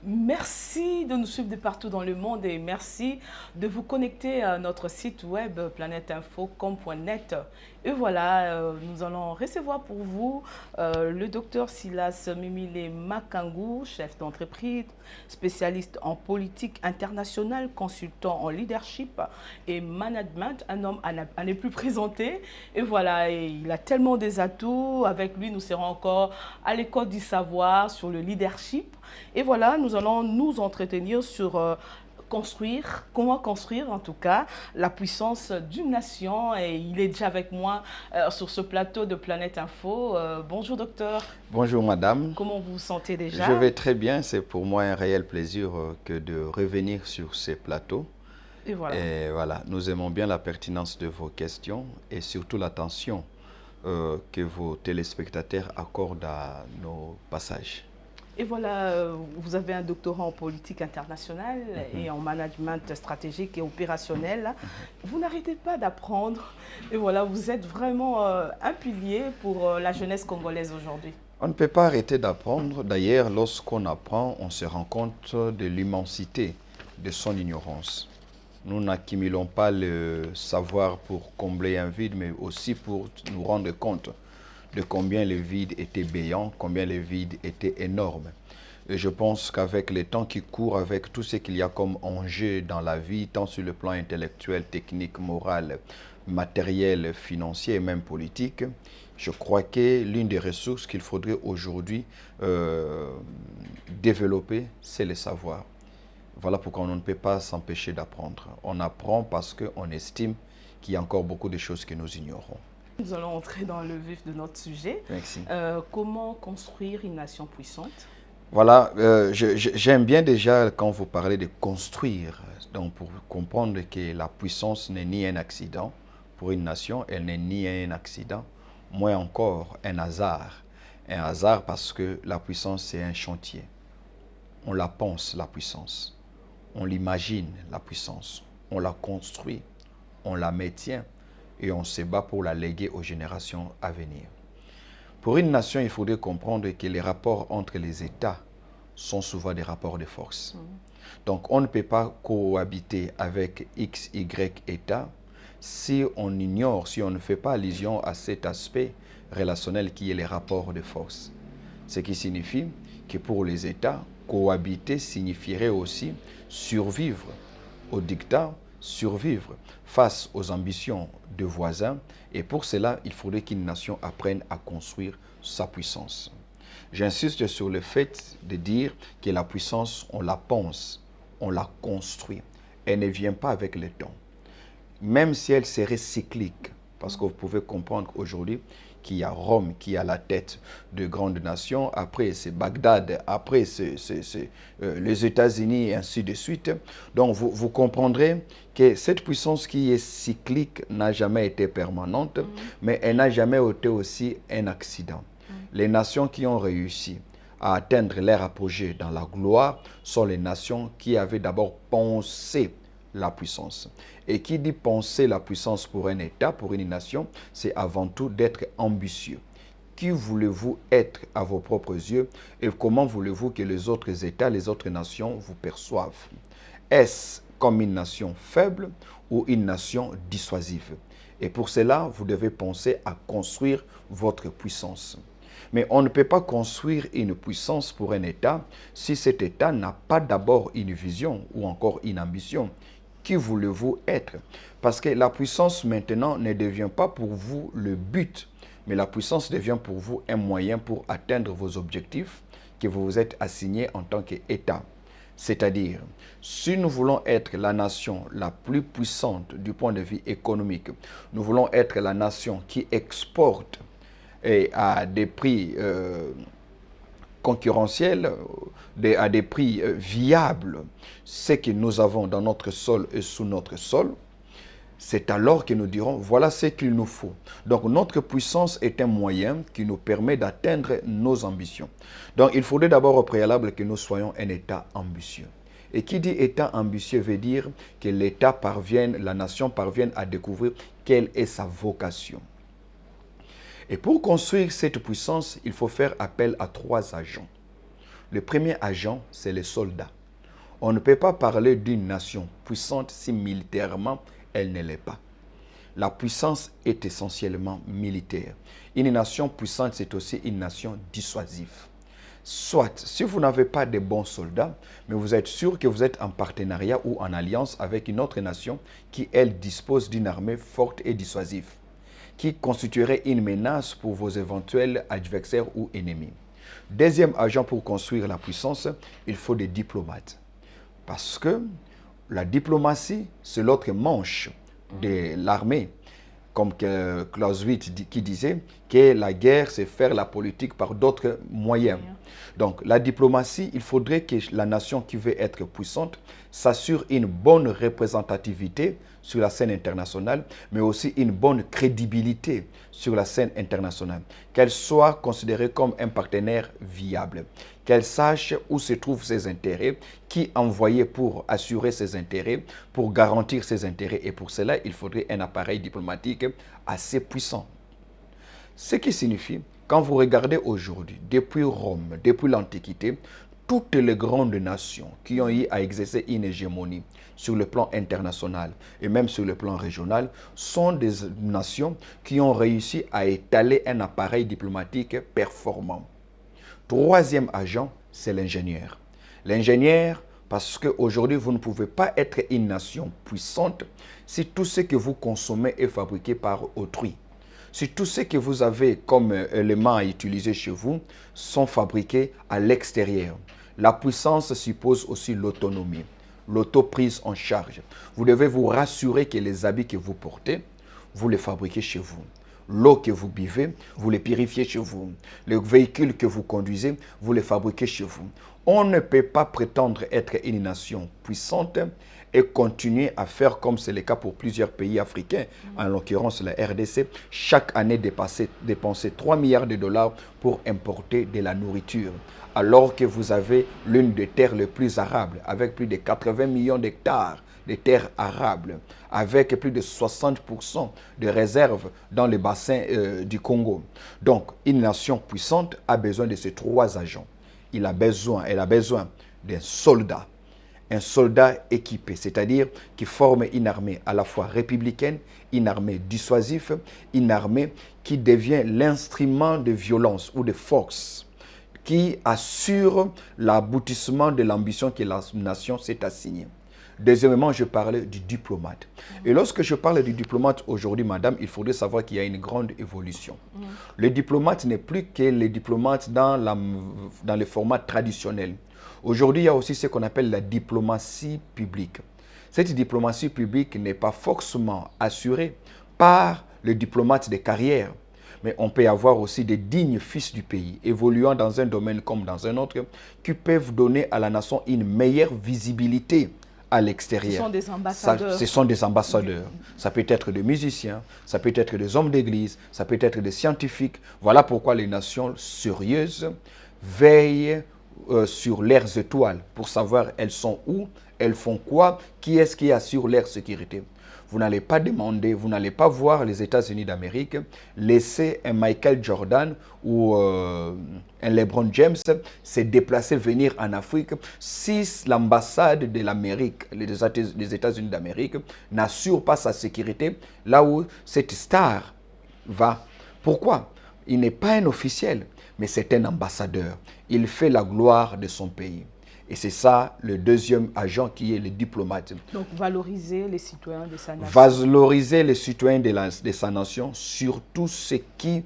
Merci de nous suivre de partout dans le monde et merci de vous connecter à notre site web planeteinfo.com.net. Et voilà, nous allons recevoir pour vous le docteur Silas Mimile Makangou, chef d'entreprise, spécialiste en politique internationale, consultant en leadership et management, un homme à ne plus présenter. Et voilà, et il a tellement des atouts. Avec lui, nous serons encore à l'école du savoir sur le leadership. Et voilà, nous allons nous entretenir sur comment construire en tout cas la puissance d'une nation. Et il est déjà avec moi sur ce plateau de Planète Info. Bonjour docteur. Bonjour madame. Comment vous vous sentez déjà? Je vais très bien, c'est pour moi un réel plaisir que de revenir sur ces plateaux. Et voilà. Et voilà, nous aimons bien la pertinence de vos questions et surtout l'attention que vos téléspectateurs accordent à nos passages. Et voilà, vous avez un doctorat en politique internationale et en management stratégique et opérationnel. Vous n'arrêtez pas d'apprendre. Et voilà, vous êtes vraiment un pilier pour la jeunesse congolaise aujourd'hui. On ne peut pas arrêter d'apprendre. D'ailleurs, lorsqu'on apprend, on se rend compte de l'immensité de son ignorance. Nous n'accumulons pas le savoir pour combler un vide, mais aussi pour nous rendre compte de combien le vide était béant, combien le vide était énorme. Et je pense qu'avec les temps qui courent, avec tout ce qu'il y a comme enjeu dans la vie, tant sur le plan intellectuel, technique, moral, matériel, financier et même politique, je crois que l'une des ressources qu'il faudrait aujourd'hui développer, c'est le savoir. Voilà pourquoi on ne peut pas s'empêcher d'apprendre. On apprend parce qu'on estime qu'il y a encore beaucoup de choses que nous ignorons. Nous allons entrer dans le vif de notre sujet. Merci. Comment construire une nation puissante? Voilà, j'aime bien déjà quand vous parlez de construire, donc pour comprendre que la puissance n'est ni un accident pour une nation, elle n'est ni un accident, moins encore un hasard. Un hasard parce que la puissance c'est un chantier. On la pense, la puissance. On l'imagine, la puissance. On la construit, on la maintient. Et on se bat pour la léguer aux générations à venir. Pour une nation, il faudrait comprendre que les rapports entre les États sont souvent des rapports de force. Donc, on ne peut pas cohabiter avec X, Y États si on ignore, si on ne fait pas allusion à cet aspect relationnel qui est les rapports de force. Ce qui signifie que pour les États, cohabiter signifierait aussi survivre aux dictats, survivre face aux ambitions de voisins, et pour cela, il faudrait qu'une nation apprenne à construire sa puissance. J'insiste sur le fait de dire que la puissance, on la pense, on la construit. Elle ne vient pas avec le temps. Même si elle serait cyclique, parce que vous pouvez comprendre aujourd'hui qu'il y a Rome qui est à la tête de grandes nations, après c'est Bagdad, après c'est les États-Unis et ainsi de suite. Donc vous comprendrez que cette puissance qui est cyclique n'a jamais été permanente, mais elle n'a jamais été aussi un accident. Les nations qui ont réussi à atteindre leur apogée dans la gloire sont les nations qui avaient d'abord pensé la puissance. Et qui dit penser la puissance pour un État, pour une nation, c'est avant tout d'être ambitieux. Qui voulez-vous être à vos propres yeux et comment voulez-vous que les autres États, les autres nations vous perçoivent? Est-ce comme une nation faible ou une nation dissuasive? Et pour cela, vous devez penser à construire votre puissance. Mais on ne peut pas construire une puissance pour un État si cet État n'a pas d'abord une vision ou encore une ambition. Qui voulez-vous être? Parce que la puissance maintenant ne devient pas pour vous le but, mais la puissance devient pour vous un moyen pour atteindre vos objectifs que vous vous êtes assignés en tant qu'État. C'est-à-dire, si nous voulons être la nation la plus puissante du point de vue économique, nous voulons être la nation qui exporte et à des prix concurrentiel, à des prix viables, ce que nous avons dans notre sol et sous notre sol, c'est alors que nous dirons, voilà ce qu'il nous faut. Donc notre puissance est un moyen qui nous permet d'atteindre nos ambitions. Donc il faudrait d'abord au préalable que nous soyons un État ambitieux. Et qui dit État ambitieux veut dire que l'État parvienne, la nation parvienne à découvrir quelle est sa vocation. Et pour construire cette puissance, il faut faire appel à 3 agents. Le premier agent, c'est les soldats. On ne peut pas parler d'une nation puissante si militairement elle ne l'est pas. La puissance est essentiellement militaire. Une nation puissante, c'est aussi une nation dissuasive. Soit, si vous n'avez pas de bons soldats, mais vous êtes sûr que vous êtes en partenariat ou en alliance avec une autre nation qui, elle, dispose d'une armée forte et dissuasive, qui constituerait une menace pour vos éventuels adversaires ou ennemis. Deuxième agent pour construire la puissance, il faut des diplomates. Parce que la diplomatie, c'est l'autre manche de l'armée. Comme Clausewitz qui disait que la guerre, c'est faire la politique par d'autres moyens. Donc, la diplomatie, il faudrait que la nation qui veut être puissante s'assure une bonne représentativité sur la scène internationale, mais aussi une bonne crédibilité sur la scène internationale. Qu'elle soit considérée comme un partenaire viable. Qu'elle sache où se trouvent ses intérêts, qui envoyer pour assurer ses intérêts, pour garantir ses intérêts. Et pour cela, il faudrait un appareil diplomatique assez puissant. Ce qui signifie, quand vous regardez aujourd'hui, depuis Rome, depuis l'Antiquité, toutes les grandes nations qui ont eu à exercer une hégémonie sur le plan international et même sur le plan régional sont des nations qui ont réussi à étaler un appareil diplomatique performant. Troisième agent, c'est l'ingénieur. L'ingénieur, parce qu'aujourd'hui, vous ne pouvez pas être une nation puissante si tout ce que vous consommez est fabriqué par autrui. Si tout ce que vous avez comme éléments à utiliser chez vous sont fabriqués à l'extérieur. La puissance suppose aussi l'autonomie, l'autoprise en charge. Vous devez vous rassurer que les habits que vous portez, vous les fabriquez chez vous. L'eau que vous buvez, vous les purifiez chez vous. Les véhicules que vous conduisez, vous les fabriquez chez vous. On ne peut pas prétendre être une nation puissante et continuer à faire comme c'est le cas pour plusieurs pays africains, en l'occurrence la RDC, chaque année dépenser 3 milliards de dollars pour importer de la nourriture, alors que vous avez l'une des terres les plus arables, avec plus de 80 millions d'hectares de terres arables, avec plus de 60% de réserves dans le bassin du Congo. Donc, une nation puissante a besoin de ces 3 agents. Elle a besoin d'un soldat. Un soldat équipé, c'est-à-dire qui forme une armée à la fois républicaine, une armée dissuasive, une armée qui devient l'instrument de violence ou de force, qui assure l'aboutissement de l'ambition que la nation s'est assignée. Deuxièmement, je parlais du diplomate. Et lorsque je parle du diplomate aujourd'hui, madame, il faudrait savoir qu'il y a une grande évolution. Le diplomate n'est plus que le diplomate dans le format traditionnel. Aujourd'hui, il y a aussi ce qu'on appelle la diplomatie publique. Cette diplomatie publique n'est pas forcément assurée par le diplomate de carrière. Mais on peut avoir aussi des dignes fils du pays, évoluant dans un domaine comme dans un autre, qui peuvent donner à la nation une meilleure visibilité à l'extérieur. Ce sont des ambassadeurs. Ce sont des ambassadeurs. Ça peut être des musiciens, ça peut être des hommes d'église, ça peut être des scientifiques. Voilà pourquoi les nations sérieuses veillent sur leurs étoiles pour savoir elles sont où, elles font quoi, qui est-ce qui assure leur sécurité. Vous n'allez pas demander, vous n'allez pas voir les États-Unis d'Amérique laisser un Michael Jordan ou un LeBron James se déplacer, venir en Afrique si l'ambassade de l'Amérique, des États-Unis d'Amérique, n'assure pas sa sécurité là où cette star va. Pourquoi? Il n'est pas un officiel, mais c'est un ambassadeur. Il fait la gloire de son pays. Et c'est ça le deuxième agent qui est le diplomate. Donc valoriser les citoyens de sa nation. Valoriser les citoyens de sa nation, surtout ce qui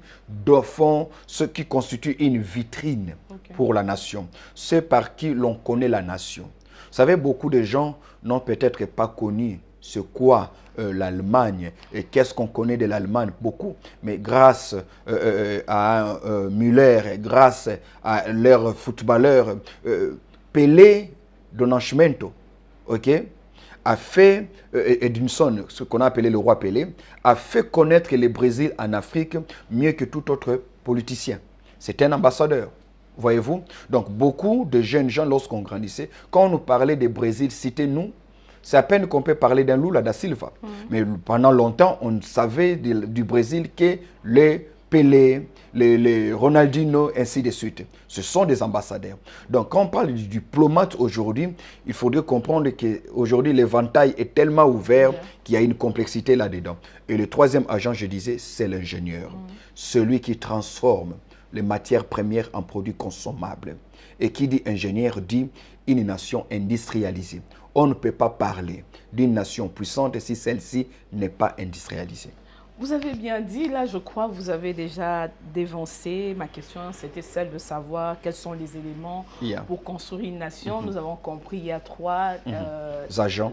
constitue une vitrine pour la nation. Ceux par qui l'on connaît la nation. Vous savez, beaucoup de gens n'ont peut-être pas connu c'est quoi l'Allemagne et qu'est-ce qu'on connaît de l'Allemagne? Beaucoup. Mais grâce à Müller, grâce à leurs footballeurs, Pelé do Nascimento, ok, a fait, Edinson, ce qu'on a appelé le roi Pelé, a fait connaître le Brésil en Afrique mieux que tout autre politicien. C'est un ambassadeur. Voyez-vous? Donc, beaucoup de jeunes gens, lorsqu'on grandissait, quand on nous parlait du Brésil, citez-nous, c'est à peine qu'on peut parler d'un Lula da Silva. Mais pendant longtemps, on savait du Brésil que les Pelé, les Ronaldinho, ainsi de suite. Ce sont des ambassadeurs. Donc, quand on parle du diplomate aujourd'hui, il faudrait comprendre qu'aujourd'hui, l'éventail est tellement ouvert qu'il y a une complexité là-dedans. Et le troisième agent, je disais, c'est l'ingénieur. Celui qui transforme les matières premières en produits consommables. Et qui dit ingénieur dit une nation industrialisée. On ne peut pas parler d'une nation puissante si celle-ci n'est pas industrialisée. Vous avez bien dit, là je crois vous avez déjà dévancé. Ma question c'était celle de savoir quels sont les éléments pour construire une nation. Nous avons compris il y a trois agents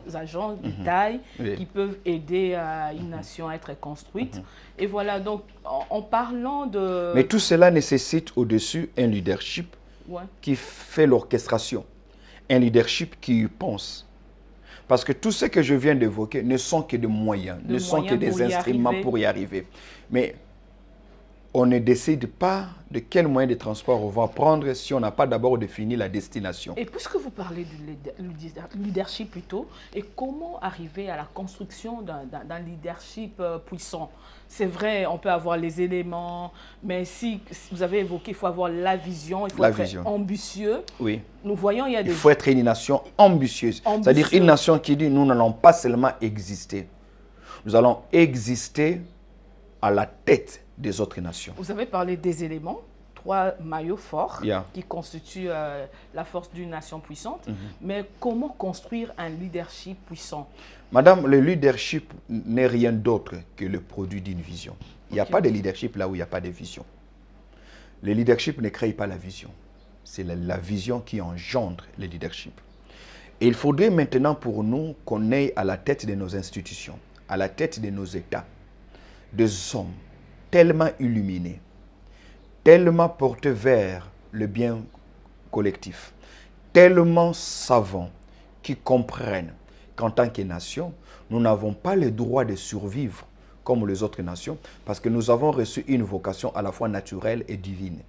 de taille qui peuvent aider à une nation à être construite. Et voilà, donc en parlant de... Mais tout cela nécessite au-dessus un leadership qui fait l'orchestration, un leadership qui pense. Parce que tout ce que je viens d'évoquer ne sont que des moyens, ne sont que des instruments pour y arriver. Mais on ne décide pas de quel moyen de transport on va prendre si on n'a pas d'abord défini la destination. Et puisque vous parlez du leadership plutôt, et comment arriver à la construction d'un leadership puissant? C'est vrai, on peut avoir les éléments, mais si vous avez évoqué, il faut avoir la vision, il faut être ambitieux. Oui. Nous voyons, il faut être une nation ambitieuse. C'est-à-dire une nation qui dit, nous n'allons pas seulement exister. Nous allons exister à la tête des autres nations. Vous avez parlé des éléments, 3 maillots forts qui constituent la force d'une nation puissante. Mais comment construire un leadership puissant? Madame, le leadership n'est rien d'autre que le produit d'une vision. Il n'y a pas de leadership là où il n'y a pas de vision. Le leadership ne crée pas la vision. C'est la vision qui engendre le leadership. Et il faudrait maintenant pour nous qu'on ait à la tête de nos institutions, à la tête de nos États, des hommes tellement illuminés, tellement portés vers le bien collectif, tellement savants, qui comprennent qu'en tant que nation, nous n'avons pas le droit de survivre comme les autres nations, parce que nous avons reçu une vocation à la fois naturelle et divine,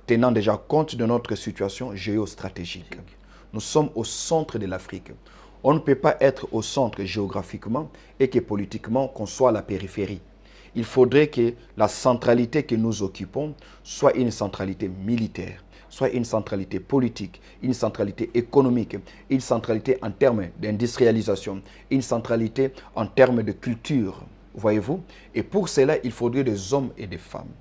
tenant déjà compte de notre situation géostratégique. Nous sommes au centre de l'Afrique. On ne peut pas être au centre géographiquement et que politiquement, qu'on soit à la périphérie. Il faudrait que la centralité que nous occupons soit une centralité militaire, soit une centralité politique, une centralité économique, une centralité en termes d'industrialisation, une centralité en termes de culture, voyez-vous? Et pour cela, il faudrait des hommes et des femmes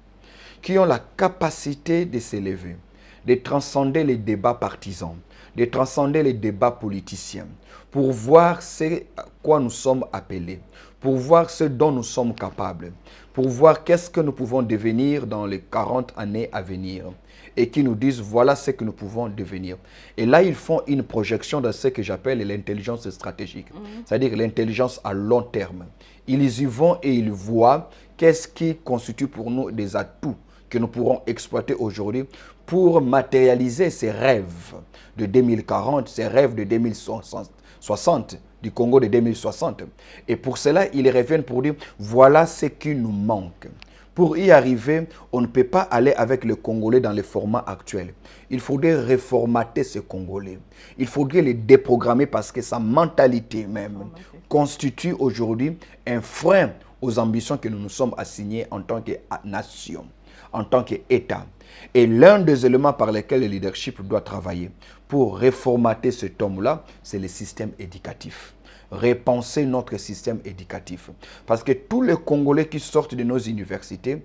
qui ont la capacité de s'élever, de transcender les débats partisans, de transcender les débats politiciens, pour voir ce à quoi nous sommes appelés, pour voir ce dont nous sommes capables, pour voir qu'est-ce que nous pouvons devenir dans les 40 années à venir, et qui nous disent voilà ce que nous pouvons devenir. Et là, ils font une projection dans ce que j'appelle l'intelligence stratégique, c'est-à-dire l'intelligence à long terme. Ils y vont et ils voient qu'est-ce qui constitue pour nous des atouts que nous pourrons exploiter aujourd'hui pour matérialiser ces rêves de 2040, ces rêves de 2060, du Congo de 2060. Et pour cela, ils reviennent pour dire, voilà ce qui nous manque. Pour y arriver, on ne peut pas aller avec le Congolais dans le format actuel. Il faudrait reformater ce Congolais. Il faudrait le déprogrammer parce que sa mentalité même constitue aujourd'hui un frein aux ambitions que nous nous sommes assignés en tant que nation, en tant qu'État. Et l'un des éléments par lesquels le leadership doit travailler pour reformater cet homme-là, c'est le système éducatif. Repenser notre système éducatif. Parce que tous les Congolais qui sortent de nos universités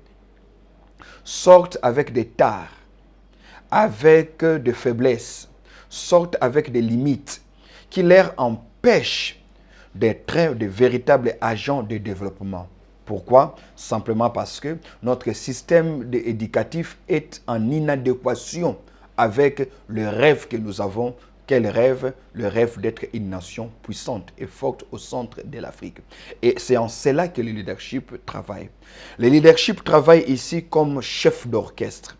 sortent avec des tares, avec des faiblesses, sortent avec des limites qui leur empêchent d'être de véritables agents de développement. Pourquoi? Simplement parce que notre système éducatif est en inadéquation avec le rêve que nous avons Quel rêve? Le rêve d'être une nation puissante et forte au centre de l'Afrique. Et c'est en cela que le leadership travaille. Le leadership travaille ici comme chef d'orchestre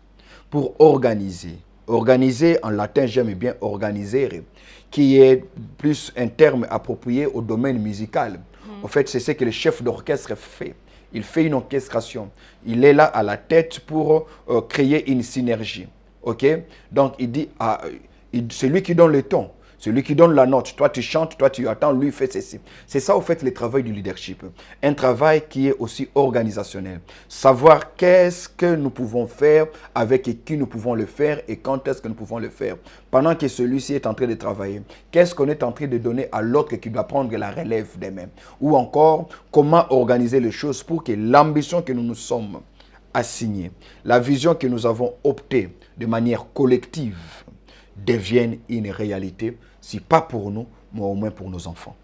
pour organiser. Organiser, en latin, j'aime bien organiser, qui est plus un terme approprié au domaine musical. En fait, c'est ce que le chef d'orchestre fait. Il fait une orchestration. Il est là à la tête pour créer une synergie. OK? Donc, il dit, c'est lui qui donne le ton. C'est lui qui donne la note. Toi, tu chantes, toi, tu attends, lui fait ceci. C'est ça, au fait, le travail du leadership. Un travail qui est aussi organisationnel. Savoir qu'est-ce que nous pouvons faire, avec qui nous pouvons le faire et quand est-ce que nous pouvons le faire. Pendant que celui-ci est en train de travailler, qu'est-ce qu'on est en train de donner à l'autre qui doit prendre la relève des mêmes. Ou encore, comment organiser les choses pour que l'ambition que nous nous sommes assignée, la vision que nous avons optée de manière collective, devienne une réalité, si pas pour nous, mais au moins pour nos enfants.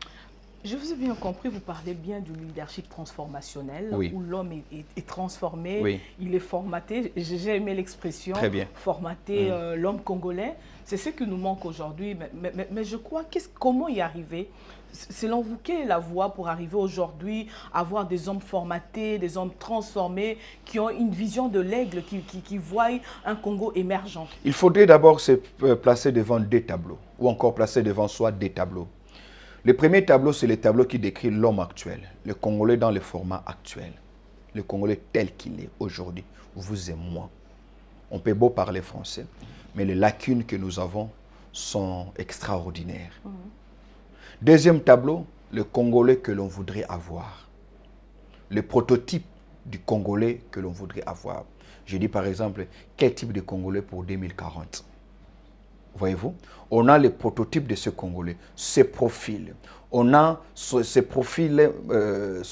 Je vous ai bien compris, vous parlez bien du leadership transformationnel, oui. où l'homme est transformé, oui. Il est formaté. J'ai aimé l'expression, formater l'homme congolais. C'est ce qui nous manque aujourd'hui, mais je crois, comment y arriver? Selon vous, quelle est la voie pour arriver aujourd'hui à avoir des hommes formatés, des hommes transformés, qui ont une vision de l'aigle, qui voient un Congo émergent? Il faudrait d'abord se placer devant des tableaux, ou encore placer devant soi des tableaux. Le premier tableau, c'est le tableau qui décrit l'homme actuel, le Congolais dans le format actuel, le Congolais tel qu'il est aujourd'hui, vous et moi. On peut beau parler français, mais les lacunes que nous avons sont extraordinaires. Deuxième tableau, le Congolais que l'on voudrait avoir. Le prototype du Congolais que l'on voudrait avoir. Je dis par exemple, quel type de Congolais pour 2040? Voyez-vous? On a le prototype de ce Congolais, ses profils. On a son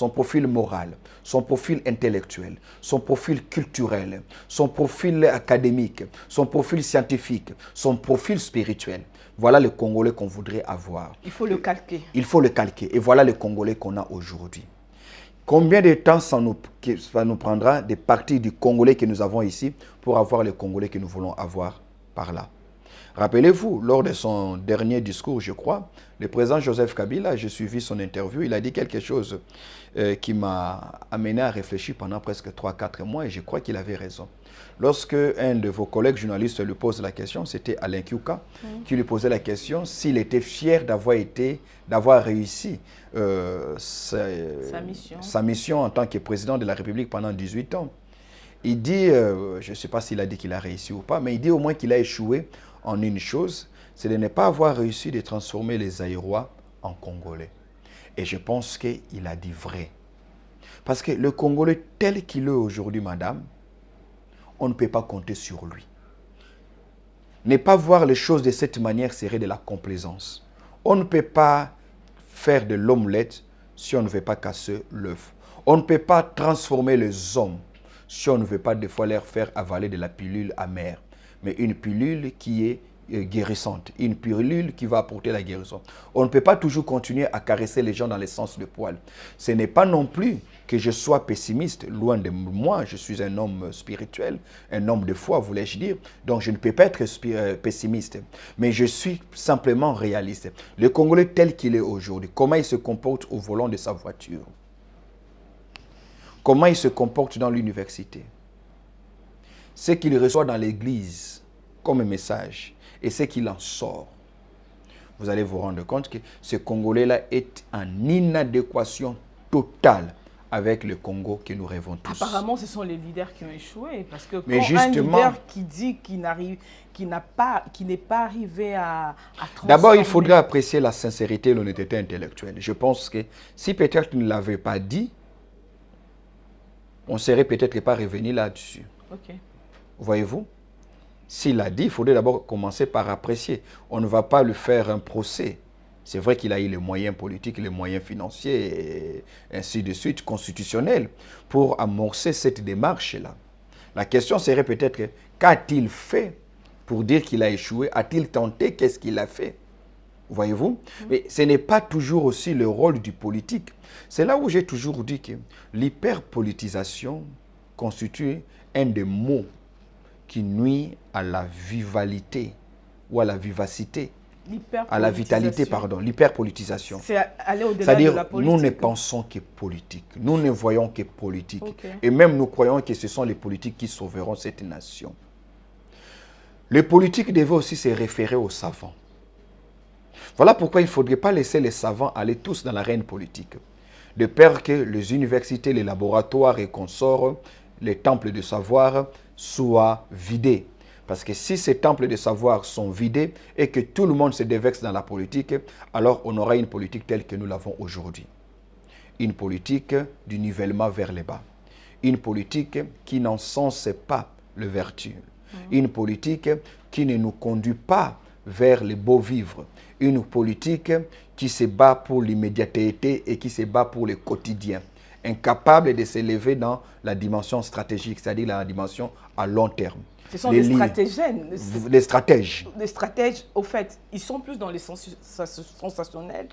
profil moral, son profil intellectuel, son profil culturel, son profil académique, son profil scientifique, son profil spirituel. Voilà le Congolais qu'on voudrait avoir. Il faut le calquer. Il faut le calquer. Et voilà le Congolais qu'on a aujourd'hui. Combien de temps ça nous prendra de partir du Congolais que nous avons ici pour avoir le Congolais que nous voulons avoir par là? Rappelez-vous, lors de son dernier discours, je crois, le président Joseph Kabila, j'ai suivi son interview, il a dit quelque chose qui m'a amené à réfléchir pendant presque 3-4 mois et je crois qu'il avait raison. Lorsque un de vos collègues journalistes lui pose la question, c'était Alain Kiouka, qui lui posait la question s'il était fier d'avoir réussi sa mission en tant que président de la République pendant 18 ans. Il dit, je ne sais pas s'il a dit qu'il a réussi ou pas, mais il dit au moins qu'il a échoué en une chose, c'est de ne pas avoir réussi de transformer les Aïrois en Congolais. Et je pense qu'il a dit vrai. Parce que le Congolais tel qu'il est aujourd'hui, madame, on ne peut pas compter sur lui. Ne pas voir les choses de cette manière serait de la complaisance. On ne peut pas faire de l'omelette si on ne veut pas casser l'œuf. On ne peut pas transformer les hommes si on ne veut pas des fois leur faire avaler de la pilule amère, mais une pilule qui est guérissante, une pilule qui va apporter la guérison. On ne peut pas toujours continuer à caresser les gens dans le sens de poil. Ce n'est pas non plus que je sois pessimiste, loin de moi, je suis un homme spirituel, un homme de foi, voulais-je dire, donc je ne peux pas être pessimiste, mais je suis simplement réaliste. Le Congolais tel qu'il est aujourd'hui, comment il se comporte au volant de sa voiture? Comment il se comporte dans l'université? Ce qu'il reçoit dans l'église comme message et ce qu'il en sort. Vous allez vous rendre compte que ce Congolais-là est en inadéquation totale avec le Congo que nous rêvons tous. Apparemment, ce sont les leaders qui ont échoué. Parce que mais quand justement, un leader qui dit qu'il n'est pas arrivé à transformer... D'abord, il faudrait apprécier la sincérité et l'honnêteté intellectuelle. Je pense que si peut-être il ne l'avait pas dit, on ne serait peut-être pas revenu là-dessus. Ok. Voyez-vous? S'il a dit, il faudrait d'abord commencer par apprécier. On ne va pas lui faire un procès. C'est vrai qu'il a eu les moyens politiques, les moyens financiers, et ainsi de suite, constitutionnels, pour amorcer cette démarche-là. La question serait peut-être, qu'a-t-il fait pour dire qu'il a échoué? A-t-il tenté? Qu'est-ce qu'il a fait? Voyez-vous? Mais ce n'est pas toujours aussi le rôle du politique. C'est là où j'ai toujours dit que l'hyperpolitisation constitue un des mots qui nuit à la vivalité ou à la vivacité à la vitalité, pardon, l'hyperpolitisation. C'est aller au-delà de C'est-à-dire, la politique. nous ne pensons que politique. Nous ne voyons que politique. Okay. Et même nous croyons que ce sont les politiques qui sauveront cette nation. Les politiques devaient aussi se référer aux savants. Voilà pourquoi il ne faudrait pas laisser les savants aller tous dans l'arène politique. De peur que les universités, les laboratoires et consorts, les temples de savoir soient vidés. Parce que si ces temples de savoir sont vidés et que tout le monde se déverse dans la politique, alors on aura une politique telle que nous l'avons aujourd'hui. Une politique du nivellement vers le bas. Une politique qui n'encense pas le vertu. Une politique qui ne nous conduit pas vers le beau vivre. Une politique qui se bat pour l'immédiateté et qui se bat pour le quotidien. Incapable de s'élever dans la dimension stratégique, c'est-à-dire la dimension à long terme. Ce sont des stratégènes. Les stratèges. Les stratèges, au fait, ils sont plus dans les sensationnels.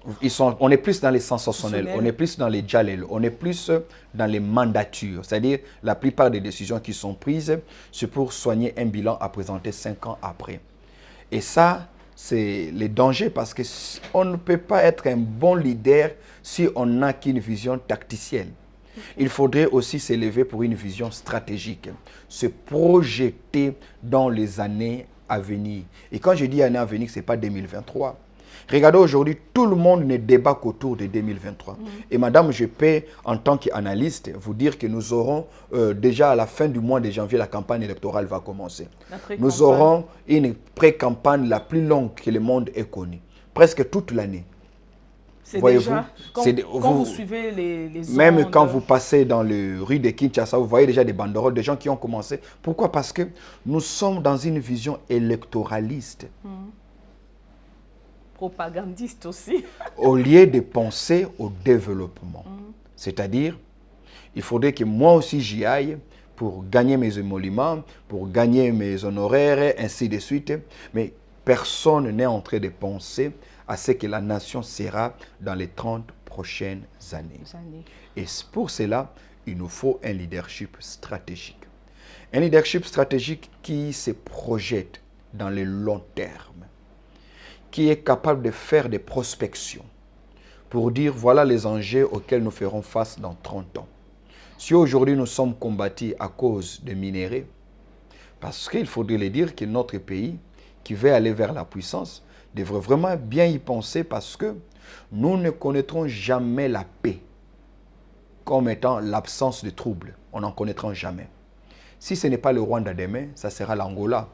On est plus dans les sensationnels, on est plus dans les jalel, on est plus dans les mandatures. C'est-à-dire, la plupart des décisions qui sont prises, c'est pour soigner un bilan à présenter 5 ans après. Et ça, c'est le danger parce qu'on ne peut pas être un bon leader si on n'a qu'une vision tacticienne. Il faudrait aussi s'élever pour une vision stratégique, se projeter dans les années à venir. Et quand je dis années à venir, ce n'est pas 2023. Regardez aujourd'hui, tout le monde ne débat qu'autour de 2023. Et madame, je peux, en tant qu'analyste, vous dire que nous aurons déjà à la fin du mois de janvier, la campagne électorale va commencer. Nous aurons une pré-campagne la plus longue que le monde ait connue, presque toute l'année. Voyez-vous, quand vous suivez les ondes, même quand vous passez dans le rue de Kinshasa, vous voyez déjà des banderoles, des gens qui ont commencé. Pourquoi? Parce que nous sommes dans une vision électoraliste. Propagandiste aussi. Au lieu de penser au développement. C'est-à-dire, il faudrait que moi aussi j'y aille pour gagner mes émoluments, pour gagner mes honoraires, ainsi de suite. Mais personne n'est en train de penser à ce que la nation sera dans les 30 prochaines années. Et pour cela, il nous faut un leadership stratégique. Un leadership stratégique qui se projette dans le long terme, qui est capable de faire des prospections pour dire voilà les enjeux auxquels nous ferons face dans 30 ans. Si aujourd'hui nous sommes combattus à cause de minéraux, parce qu'il faudrait le dire que notre pays, qui veut aller vers la puissance, devrait vraiment bien y penser parce que nous ne connaîtrons jamais la paix comme étant l'absence de troubles. On n'en connaîtra jamais. Si ce n'est pas le Rwanda demain, ça sera l'Angola.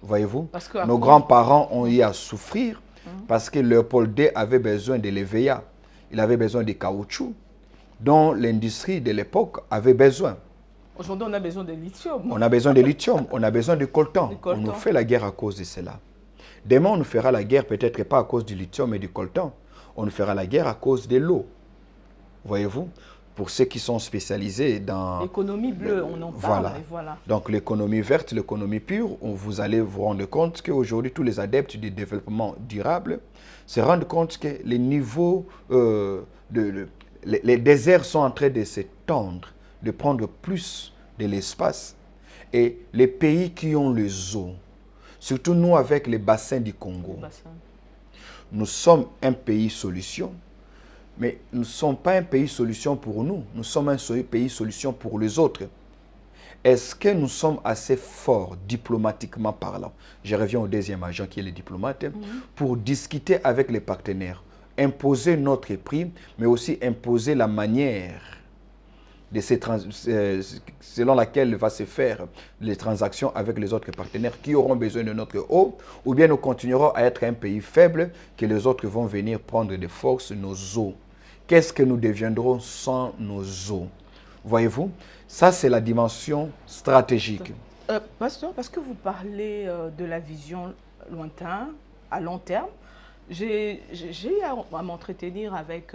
Voyez-vous? Nos grands-parents ont eu à souffrir parce que Léopold II avait besoin de l'EVA. Il avait besoin de caoutchouc dont l'industrie de l'époque avait besoin. Aujourd'hui, on a besoin de lithium. On a besoin de lithium, on a besoin de coltan. On nous fait la guerre à cause de cela. Demain, on nous fera la guerre peut-être pas à cause du lithium et du coltan. On nous fera la guerre à cause de l'eau. Voyez-vous? Pour ceux qui sont spécialisés dans... L'économie bleue, on en parle. Voilà. Donc l'économie verte, l'économie pure, vous allez vous rendre compte qu'aujourd'hui, tous les adeptes du développement durable se rendent compte que les niveaux... les déserts sont en train de s'étendre, de prendre plus de l'espace. Et les pays qui ont les eaux, surtout nous avec les bassins du Congo, nous sommes un pays solution, mais nous ne sommes pas un pays solution pour nous, nous sommes un pays solution pour les autres. Est-ce que nous sommes assez forts diplomatiquement parlant? Je reviens au deuxième agent qui est le diplomate, pour discuter avec les partenaires, imposer notre prix, mais aussi imposer la manière de selon laquelle va se faire les transactions avec les autres partenaires qui auront besoin de notre eau, ou bien nous continuerons à être un pays faible que les autres vont venir prendre de force nos eaux. Qu'est-ce que nous deviendrons sans nos eaux? Voyez-vous? Ça, c'est la dimension stratégique. Pasteur, parce que vous parlez de la vision lointaine, à long terme, j'ai eu à m'entretenir avec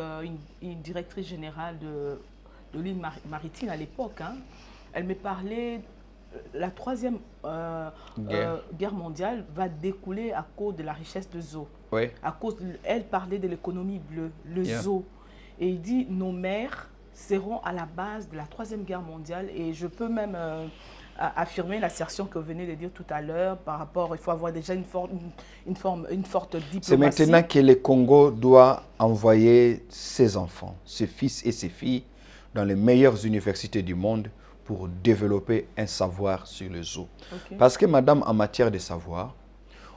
une directrice générale de l'île maritime à l'époque. Elle me parlait, la troisième guerre mondiale va découler à cause de la richesse des eaux. Oui. Elle parlait de l'économie bleue, les eaux. Et il dit, nos mers seront à la base de la troisième guerre mondiale. Et je peux même affirmer l'assertion que vous venez de dire tout à l'heure par rapport, il faut avoir déjà une forte diplomatie. C'est maintenant que le Congo doit envoyer ses enfants, ses fils et ses filles dans les meilleures universités du monde pour développer un savoir sur les eaux. Okay. Parce que, madame, en matière de savoir,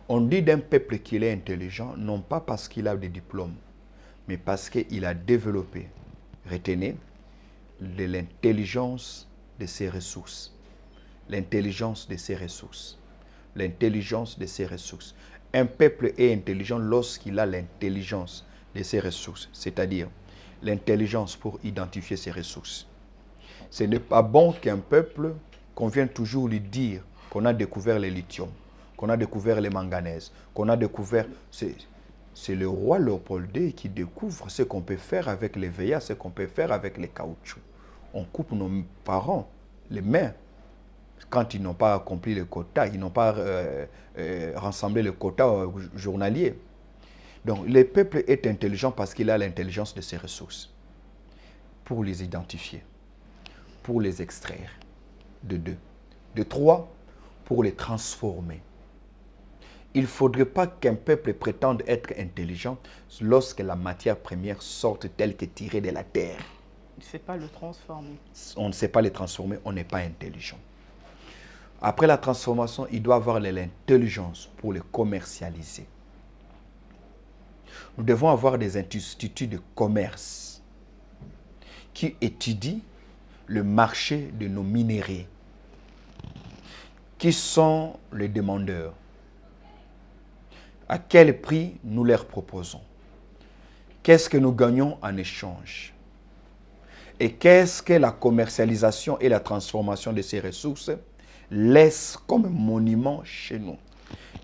on dit d'un peuple qu'il est intelligent, non pas parce qu'il a des diplômes, mais parce qu'il a développé, retenez, l'intelligence de ses ressources. L'intelligence de ses ressources. L'intelligence de ses ressources. Un peuple est intelligent lorsqu'il a l'intelligence de ses ressources, c'est-à-dire l'intelligence pour identifier ses ressources. Ce n'est pas bon qu'un peuple, qu'on vienne toujours lui dire qu'on a découvert le lithium, qu'on a découvert les manganèses, qu'on a découvert... C'est le roi Léopold II qui découvre ce qu'on peut faire avec les VIA, ce qu'on peut faire avec les caoutchoucs. On coupe nos parents les mains quand ils n'ont pas accompli le quota, ils n'ont pas rassemblé le quota journalier. Donc le peuple est intelligent parce qu'il a l'intelligence de ses ressources pour les identifier, pour les extraire, de deux. De trois, pour les transformer. Il ne faudrait pas qu'un peuple prétende être intelligent lorsque la matière première sorte telle que tirée de la terre. Il ne sait pas le transformer. On ne sait pas le transformer, on n'est pas intelligent. Après la transformation, il doit avoir l'intelligence pour le commercialiser. Nous devons avoir des instituts de commerce qui étudient le marché de nos minéraux. Qui sont les demandeurs? À quel prix nous leur proposons? Qu'est-ce que nous gagnons en échange? Et qu'est-ce que la commercialisation et la transformation de ces ressources laissent comme monument chez nous?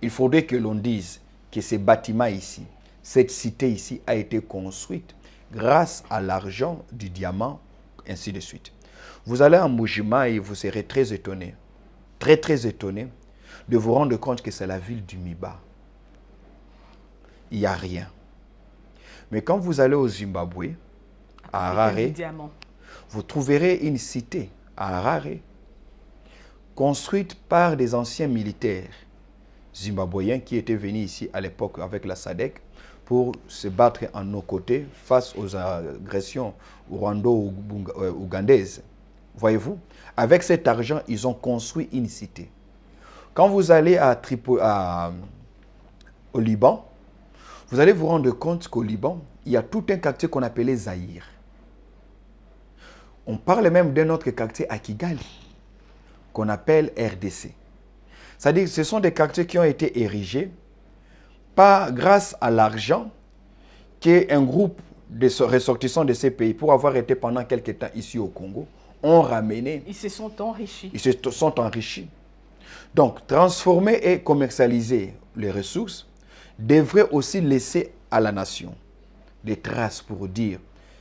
Il faudrait que l'on dise que ces bâtiments ici, cette cité ici a été construite grâce à l'argent du diamant, ainsi de suite. Vous allez en Mujima et vous serez très étonné, très étonné de vous rendre compte que c'est la ville du Miba. Il n'y a rien. Mais quand vous allez au Zimbabwe, à Harare, vous trouverez une cité à Harare, construite par des anciens militaires zimbabwéens qui étaient venus ici à l'époque avec la SADC pour se battre en nos côtés face aux agressions rwando-ougandaises. Voyez-vous, avec cet argent, ils ont construit une cité. Quand vous allez au Liban, vous allez vous rendre compte qu'au Liban, il y a tout un quartier qu'on appelait Zaïre. On parle même d'un autre quartier à Kigali, qu'on appelle RDC. C'est-à-dire que ce sont des quartiers qui ont été érigés grâce à l'argent qu'un groupe de ressortissants de ces pays, pour avoir été pendant quelques temps ici au Congo, ont ramené. Ils se sont enrichis. Ils se sont enrichis. Donc, transformer et commercialiser les ressources devrait aussi laisser à la nation des traces pour dire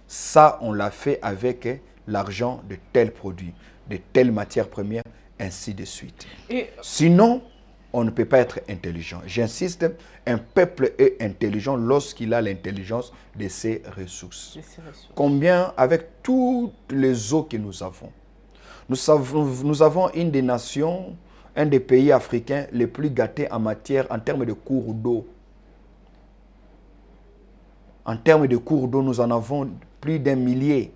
ça, on l'a fait avec l'argent de tel produit, de telle matière première, ainsi de suite. Sinon, on ne peut pas être intelligent. J'insiste, un peuple est intelligent lorsqu'il a l'intelligence de ses ressources. Combien, avec toutes les eaux que nous avons, nous avons une des nations, un des pays africains les plus gâtés en termes de cours d'eau. En termes de cours d'eau, nous en avons plus d'1 millier.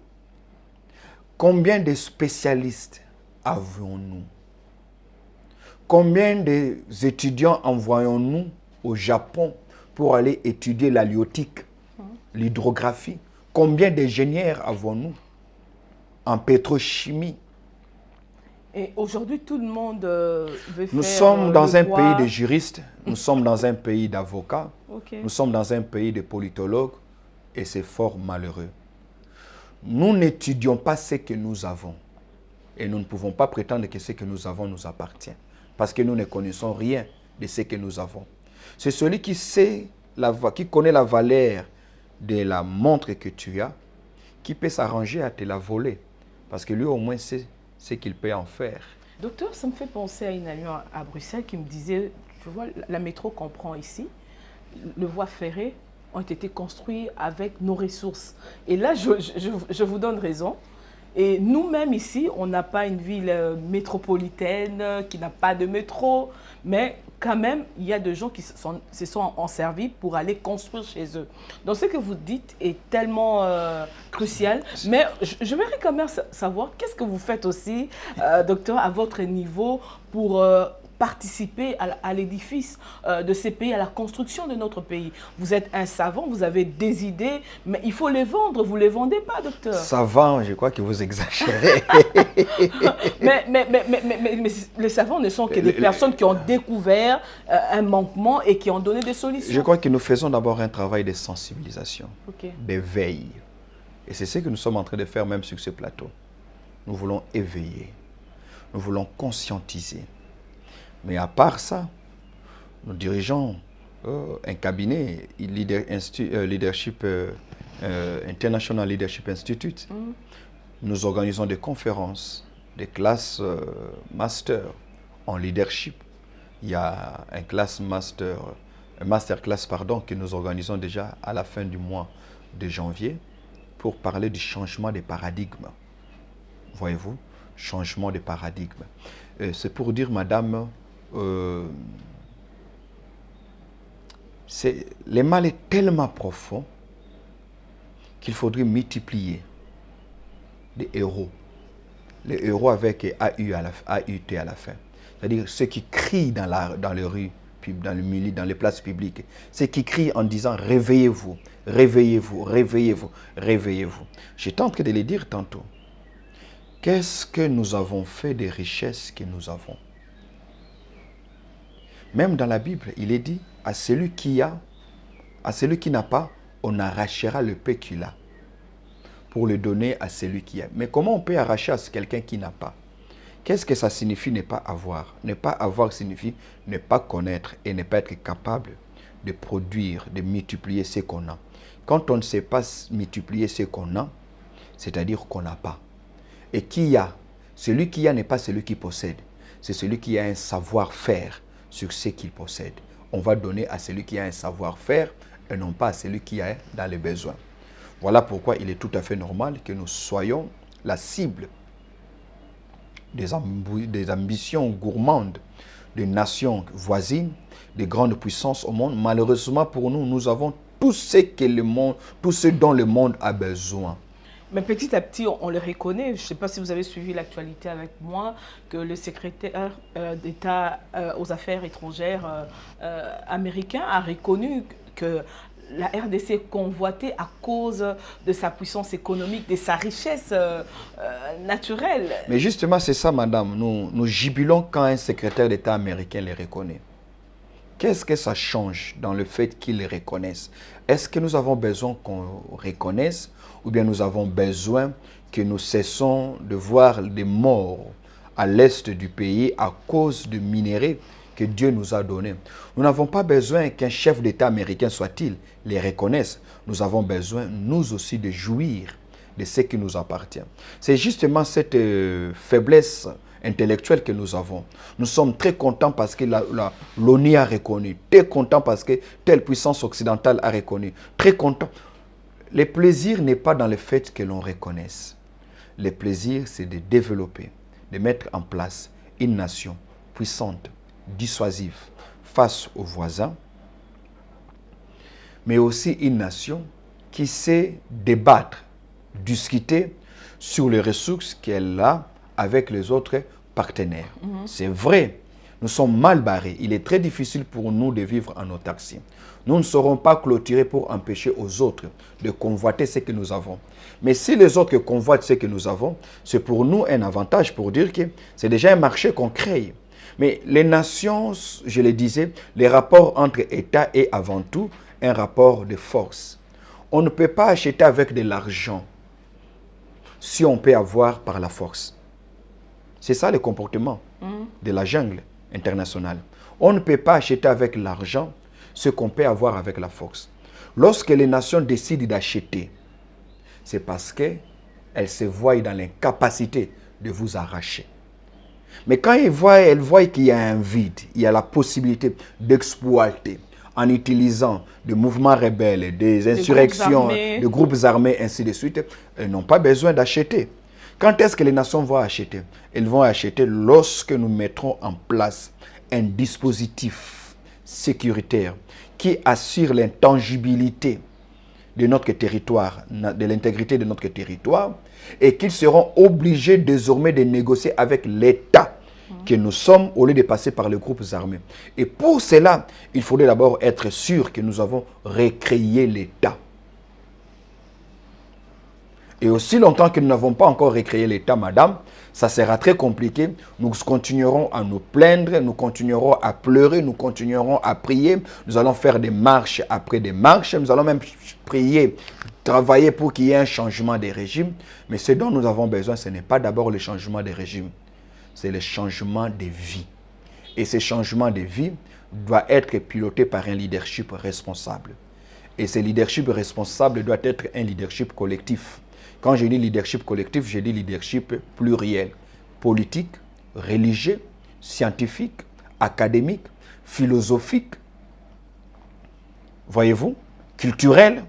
Combien de spécialistes avons-nous? Combien d'étudiants envoyons-nous au Japon pour aller étudier l'halieutique, l'hydrographie? Combien d'ingénieurs avons-nous en pétrochimie? Et aujourd'hui, tout le monde veut faire... Nous sommes dans un pays de juristes, nous sommes dans un pays d'avocats, nous sommes dans un pays de politologues, et c'est fort malheureux. Nous n'étudions pas ce que nous avons, et nous ne pouvons pas prétendre que ce que nous avons nous appartient, parce que nous ne connaissons rien de ce que nous avons. C'est celui qui connaît la valeur de la montre que tu as, qui peut s'arranger à te la voler, parce que lui au moins sait ce qu'il peut en faire. Docteur, ça me fait penser à une amie à Bruxelles qui me disait, tu vois, la métro qu'on prend ici, le voie ferrée ont été construits avec nos ressources. Et là, je vous donne raison. Et nous-mêmes ici, on n'a pas une ville métropolitaine qui n'a pas de métro, mais quand même, il y a des gens qui se sont en servis pour aller construire chez eux. Donc, ce que vous dites est tellement crucial. Mais j'aimerais quand même savoir qu'est-ce que vous faites aussi, docteur, à votre niveau pour participer à l'édifice de ces pays, à la construction de notre pays. Vous êtes un savant, vous avez des idées, mais il faut les vendre. Vous ne les vendez pas, docteur. Savant, je crois que vous exagérez. mais les savants ne sont que des personnes qui ont découvert un manquement et qui ont donné des solutions. Je crois que nous faisons d'abord un travail de sensibilisation, d'éveil. Et c'est ce que nous sommes en train de faire même sur ce plateau. Nous voulons éveiller, nous voulons conscientiser. Mais à part ça, nous dirigeons un cabinet, International Leadership Institute. Nous organisons des conférences, des classes master en leadership. Il y a un masterclass que nous organisons déjà à la fin du mois de janvier pour parler du changement des paradigmes. Voyez-vous, changement des paradigmes. C'est pour dire, madame, le mal est tellement profond qu'il faudrait multiplier des héros. Les héros avec AUT à la fin. C'est-à-dire ceux qui crient dans les rues, dans les places publiques. Ceux qui crient en disant « Réveillez-vous, réveillez-vous, réveillez-vous, réveillez-vous ». J'étais en train de le dire tantôt. Qu'est-ce que nous avons fait des richesses que nous avons? Même dans la Bible, il est dit, à celui qui a, à celui qui n'a pas, on arrachera le peu qu'il a pour le donner à celui qui a. Mais comment on peut arracher à quelqu'un qui n'a pas? Qu'est-ce que ça signifie ne pas avoir? Ne pas avoir signifie ne pas connaître et ne pas être capable de produire, de multiplier ce qu'on a. Quand on ne sait pas multiplier ce qu'on a, c'est-à-dire qu'on n'a pas. Et qui a? Celui qui a n'est pas celui qui possède. C'est celui qui a un savoir-faire sur ce qu'il possède. On va donner à celui qui a un savoir-faire et non pas à celui qui est dans les besoins. Voilà pourquoi il est tout à fait normal que nous soyons la cible des ambitions gourmandes des nations voisines, des grandes puissances au monde. Malheureusement pour nous, nous avons tout ce dont le monde a besoin. Mais petit à petit, on le reconnaît. Je ne sais pas si vous avez suivi l'actualité avec moi, que le secrétaire d'État aux affaires étrangères américain a reconnu que la RDC est convoitée à cause de sa puissance économique, de sa richesse naturelle. Mais justement, c'est ça, madame. Nous jubilons quand un secrétaire d'État américain les reconnaît. Qu'est-ce que ça change dans le fait qu'ils les reconnaissent? Est-ce que nous avons besoin qu'on reconnaisse ou bien nous avons besoin que nous cessons de voir des morts à l'est du pays à cause de minéraux que Dieu nous a donnés? Nous n'avons pas besoin qu'un chef d'État américain soit-il les reconnaisse. Nous avons besoin, nous aussi, de jouir de ce qui nous appartient. C'est justement cette faiblesse intellectuelle que nous avons. Nous sommes très contents parce que l'ONU a reconnu, très contents parce que telle puissance occidentale a reconnu, très contents. Le plaisir n'est pas dans le fait que l'on reconnaisse. Le plaisir, c'est de développer, de mettre en place une nation puissante, dissuasive face aux voisins, mais aussi une nation qui sait débattre, discuter sur les ressources qu'elle a avec les autres partenaires. C'est vrai, nous sommes mal barrés. Il est très difficile pour nous de vivre en autarcie. Nous ne serons pas clôturés pour empêcher aux autres de convoiter ce que nous avons. Mais si les autres convoitent ce que nous avons, c'est pour nous un avantage pour dire que c'est déjà un marché qu'on crée. Mais les nations, je le disais, les rapports entre États est avant tout un rapport de force. On ne peut pas acheter avec de l'argent si on peut avoir par la force. C'est ça le comportement de la jungle internationale. On ne peut pas acheter avec l'argent ce qu'on peut avoir avec la force. Lorsque les nations décident d'acheter, c'est parce qu'elles se voient dans l'incapacité de vous arracher. Mais quand elles voient qu'il y a un vide, il y a la possibilité d'exploiter en utilisant des mouvements rebelles, des insurrections, des groupes armés, ainsi de suite, elles n'ont pas besoin d'acheter. Quand est-ce que les nations vont acheter? Elles vont acheter lorsque nous mettrons en place un dispositif sécuritaire qui assure l'intangibilité de notre territoire, de l'intégrité de notre territoire, et qu'ils seront obligés désormais de négocier avec l'État que nous sommes au lieu de passer par les groupes armés. Et pour cela, il faudrait d'abord être sûr que nous avons recréé l'État. Et aussi longtemps que nous n'avons pas encore recréé l'État, madame, ça sera très compliqué. Nous continuerons à nous plaindre, nous continuerons à pleurer, nous continuerons à prier. Nous allons faire des marches après des marches. Nous allons même prier, travailler pour qu'il y ait un changement des régimes. Mais ce dont nous avons besoin, ce n'est pas d'abord le changement des régimes. C'est le changement des vies. Et ce changement de vie doit être piloté par un leadership responsable. Et ce leadership responsable doit être un leadership collectif. Quand je dis leadership collectif, je dis leadership pluriel, politique, religieux, scientifique, académique, philosophique, voyez-vous, culturel.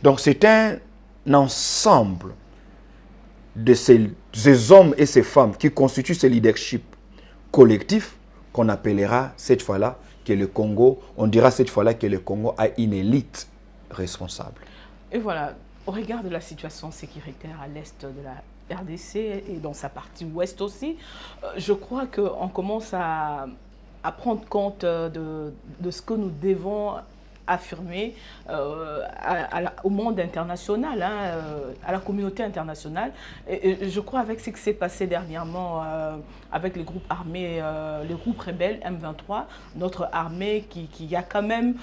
Donc c'est un ensemble de ces hommes et ces femmes qui constituent ce leadership collectif qu'on appellera cette fois-là que le Congo, on dira cette fois-là que le Congo a une élite responsable. Et voilà. Au regard de la situation sécuritaire à l'est de la RDC et dans sa partie ouest aussi, je crois qu'on commence à prendre compte de ce que nous devons affirmer au monde international, hein, à la communauté internationale. Et je crois avec ce qui s'est passé dernièrement avec les groupes armés, les groupes rebelles M23, notre armée qui a quand même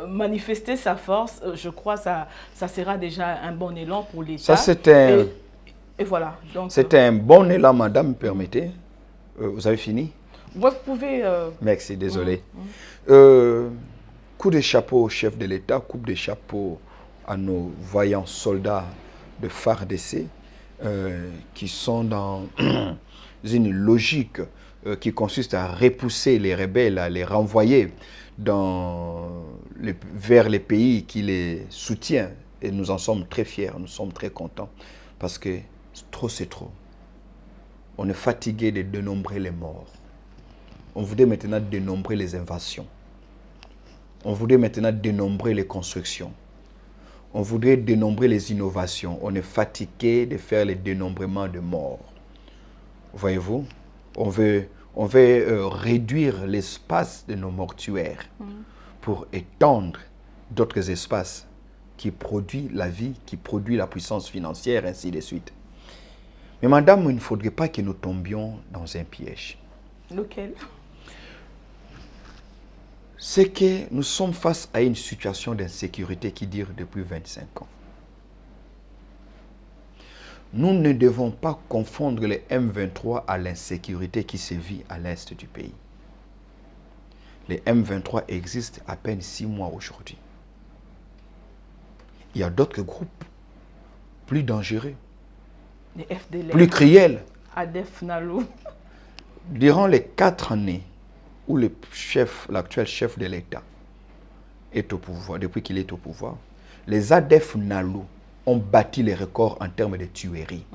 manifesté sa force, je crois que ça sera déjà un bon élan pour l'État. Ça c'était et voilà. C'était un bon élan, madame, permettez. Vous avez fini? Vous pouvez... Merci, désolé. Coup de chapeau au chef de l'État, coup de chapeau à nos voyants soldats de FARDC qui sont dans une logique qui consiste à repousser les rebelles, à les renvoyer vers les pays qui les soutiennent. Et nous en sommes très fiers, nous sommes très contents parce que trop c'est trop. On est fatigué de dénombrer les morts. On voudrait maintenant dénombrer les invasions. On voudrait maintenant dénombrer les constructions. On voudrait dénombrer les innovations. On est fatigué de faire le dénombrement de morts. Voyez-vous, on veut réduire l'espace de nos mortuaires pour étendre d'autres espaces qui produisent la vie, qui produisent la puissance financière, ainsi de suite. Mais madame, il ne faudrait pas que nous tombions dans un piège. Lequel? C'est que nous sommes face à une situation d'insécurité qui dure depuis 25 ans. Nous ne devons pas confondre les M23 à l'insécurité qui sévit à l'est du pays. Les M23 existent à peine 6 mois aujourd'hui. Il y a d'autres groupes plus dangereux, les FDLR, plus cruels. ADF Nalo. Durant les 4 années où l'actuel chef de l'État est au pouvoir, depuis qu'il est au pouvoir, les ADF Nalo ont bâti les records en termes de tueries.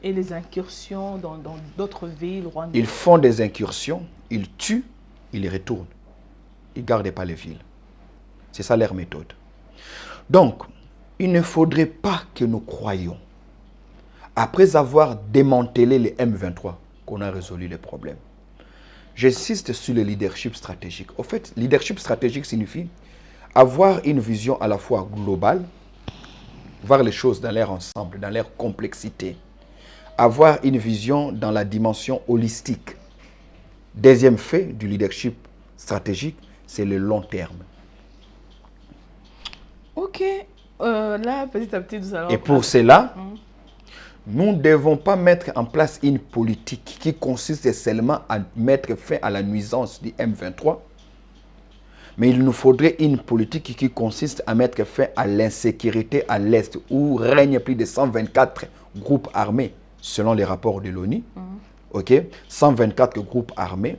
Et les incursions dans d'autres villes rwandaises. Ils font des incursions, ils tuent, ils retournent. Ils ne gardent pas les villes. C'est ça leur méthode. Donc, il ne faudrait pas que nous croyions, après avoir démantelé les M23, qu'on a résolu les problèmes. J'insiste sur le leadership stratégique. Au fait, leadership stratégique signifie avoir une vision à la fois globale, voir les choses dans leur ensemble, dans leur complexité. Avoir une vision dans la dimension holistique. Deuxième fait du leadership stratégique, c'est le long terme. Ok. Là, petit à petit, nous allons... Et pour cela, nous ne devons pas mettre en place une politique qui consiste seulement à mettre fin à la nuisance du M23, mais il nous faudrait une politique qui consiste à mettre fin à l'insécurité à l'Est, où règne plus de 124 groupes armés, selon les rapports de l'ONU. 124 groupes armés,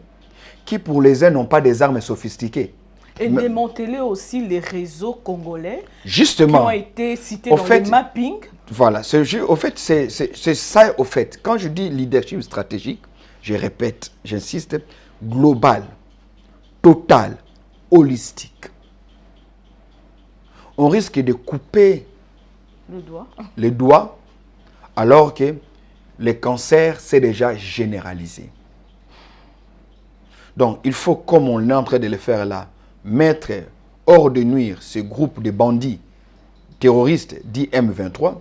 qui pour les uns n'ont pas des armes sophistiquées. Et démanteler aussi les réseaux congolais justement, qui ont été cités dans le mapping. Voilà, au fait, c'est ça, au fait. Quand je dis leadership stratégique, je répète, j'insiste, global, total, holistique. On risque de couper les doigts alors que le cancer s'est déjà généralisé. Donc, il faut, comme on est en train de le faire là, mettre hors de nuire ce groupe de bandits terroristes dits M23.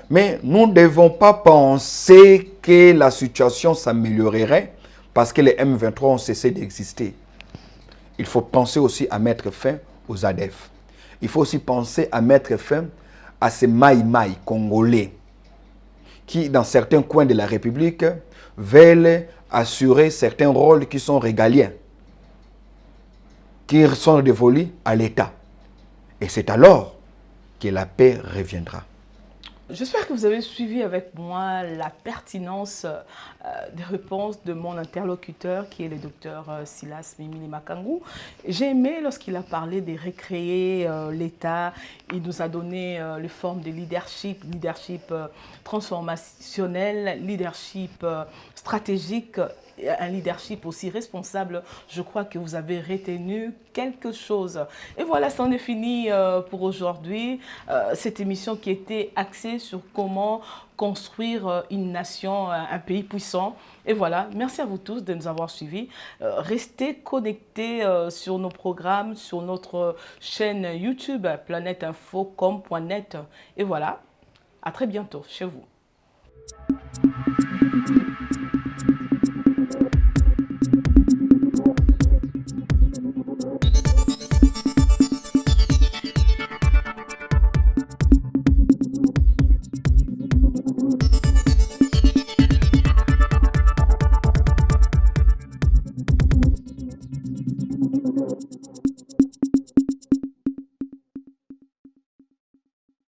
Mais nous ne devons pas penser que la situation s'améliorerait parce que les M23 ont cessé d'exister. Il faut penser aussi à mettre fin aux ADF. Il faut aussi penser à mettre fin à ces maï-maï congolais qui, dans certains coins de la République, veulent assurer certains rôles qui sont régaliens, qui sont dévolus à l'État. Et c'est alors que la paix reviendra. J'espère que vous avez suivi avec moi la pertinence des réponses de mon interlocuteur qui est le docteur Silas Mimini Makangou. J'ai aimé lorsqu'il a parlé de recréer l'État. Il nous a donné les formes de leadership, leadership transformationnel, leadership stratégique, un leadership aussi responsable. Je crois que vous avez retenu quelque chose. Et voilà, c'en est fini pour aujourd'hui. Cette émission qui était axée sur comment construire une nation, un pays puissant. Et voilà, merci à vous tous de nous avoir suivis. Restez connectés sur nos programmes, sur notre chaîne YouTube, planeteinfocom.net. Et voilà, à très bientôt chez vous.